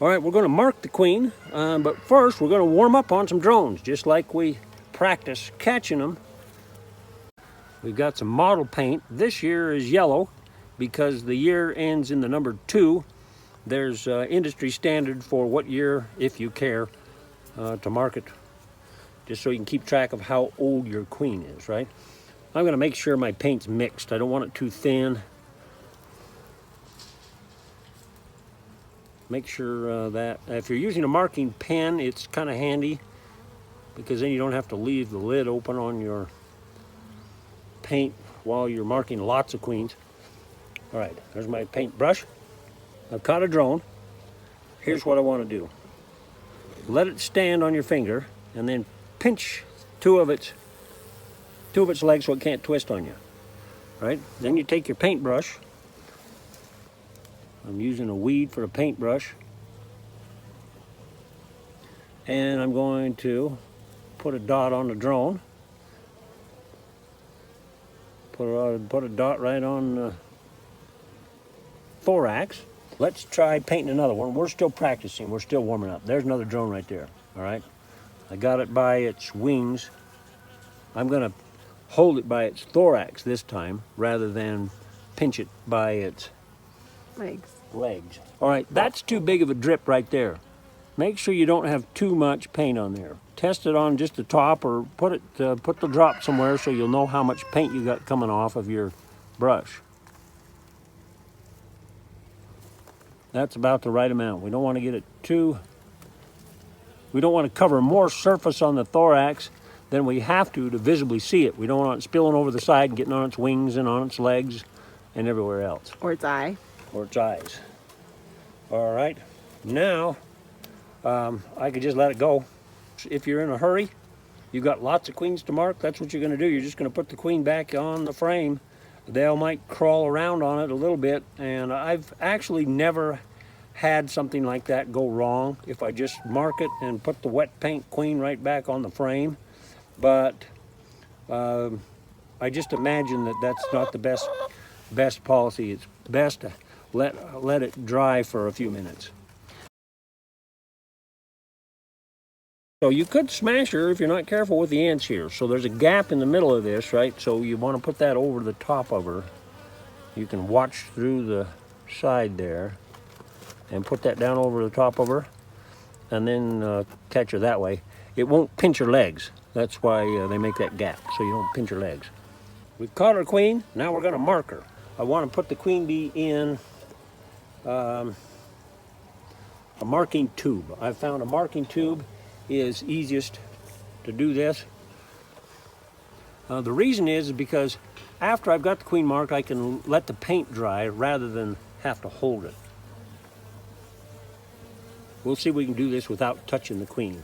All right, we're going to mark the queen, but first we're going to warm up on some drones, just like we practice catching them. We've got some model paint. This year is yellow because the year ends in the number 2. There's industry standard for what year, if you care, to mark it, just so you can keep track of how old your queen is, right? I'm going to make sure my paint's mixed. I don't want it too thin. Make sure that if you're using a marking pen, it's kind of handy because then you don't have to leave the lid open on your paint while you're marking lots of queens. All right, there's my paintbrush. I've caught a drone. Here's what I want to do. Let it stand on your finger and then pinch two of its legs so it can't twist on you. Right? Then you take your paintbrush. I'm using a weed for a paintbrush. And I'm going to put a dot on the drone. Put a dot right on the thorax. Let's try painting another one. We're still practicing. We're still warming up. There's another drone right there. All right. I got it by its wings. I'm going to hold it by its thorax this time rather than pinch it by its legs. All right, that's too big of a drip right there. Make sure you don't have too much paint on there. Test it on just the top, or put the drop somewhere so you'll know how much paint you got coming off of your brush. That's about the right amount. We don't want to get it we don't want to cover more surface on the thorax than we have to visibly see it. We don't want it spilling over the side and getting on its wings and on its legs and everywhere else. Or its eye. Or its eyes. All right, now I could just let it go. If you're in a hurry, you've got lots of queens to mark, that's what you're going to do. You're just going to put the queen back on the frame. They might crawl around on it a little bit, and I've actually never had something like that go wrong if I just mark it and put the wet paint queen right back on the frame. But I just imagine that that's not the best policy. It's best to let it dry for a few minutes. So you could smash her if you're not careful with the ends here. So there's a gap in the middle of this, right? So you want to put that over the top of her. You can watch through the side there and put that down over the top of her and then catch her that way. It won't pinch her legs. That's why they make that gap, so you don't pinch her legs. We've caught our queen. Now we're going to mark her. I want to put the queen bee in a marking tube. I've found a marking tube is easiest to do this. The reason is because after I've got the queen marked, I can let the paint dry rather than have to hold it. We'll see if we can do this without touching the queen.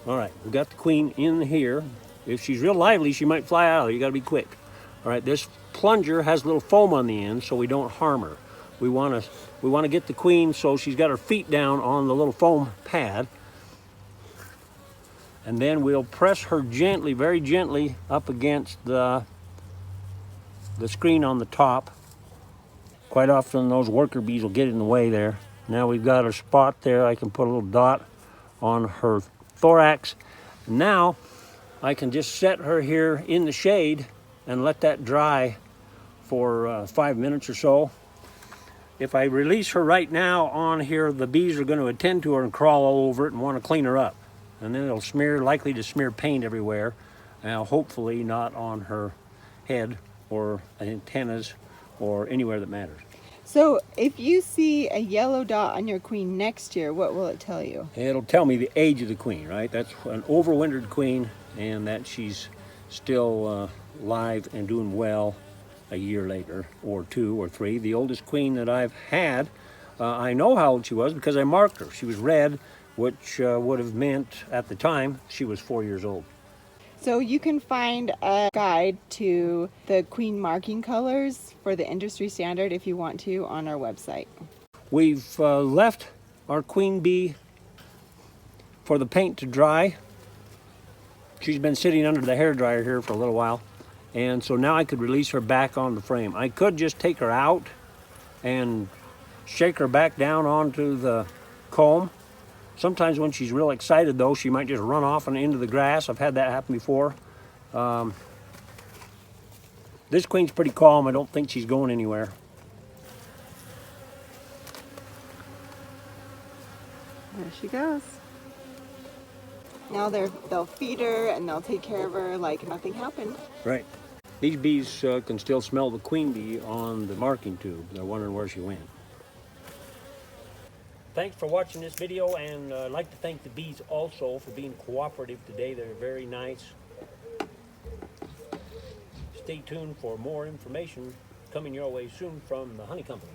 All right, we've got the queen in here. If she's real lively, she might fly out. You got to be quick. All right, this plunger has a little foam on the end, so we don't harm her. We want to get the queen so she's got her feet down on the little foam pad, and then we'll press her gently, very gently, up against the screen on the top. Quite often those worker bees will get in the way there. Now we've got her spot there. I can put a little dot on her thorax. Now I can just set her here in the shade and let that dry for 5 minutes or so. If I release her right now on here, the bees are going to attend to her and crawl all over it and want to clean her up. And then it'll likely to smear paint everywhere. Now, hopefully not on her head or antennas or anywhere that matters. So if you see a yellow dot on your queen next year, what will it tell you? It'll tell me the age of the queen, right? That's an overwintered queen, and that she's still live and doing well a year later, or 2 or 3. The oldest queen that I've had, I know how old she was because I marked her. She was red, which would have meant at the time she was 4 years old. So you can find a guide to the queen marking colors for the industry standard if you want to on our website. We've left our queen bee for the paint to dry. She's been sitting under the hairdryer here for a little while, and so now I could release her back on the frame. I could just take her out and shake her back down onto the comb. Sometimes when she's real excited though, she might just run off and into the grass. I've had that happen before. This queen's pretty calm. I don't think she's going anywhere. There she goes. Now they'll feed her and they'll take care of her like nothing happened. Right. These bees can still smell the queen bee on the marking tube. They're wondering where she went. Thanks for watching this video, and I'd like to thank the bees also for being cooperative today. They're very nice. Stay tuned for more information coming your way soon from the Honey Company.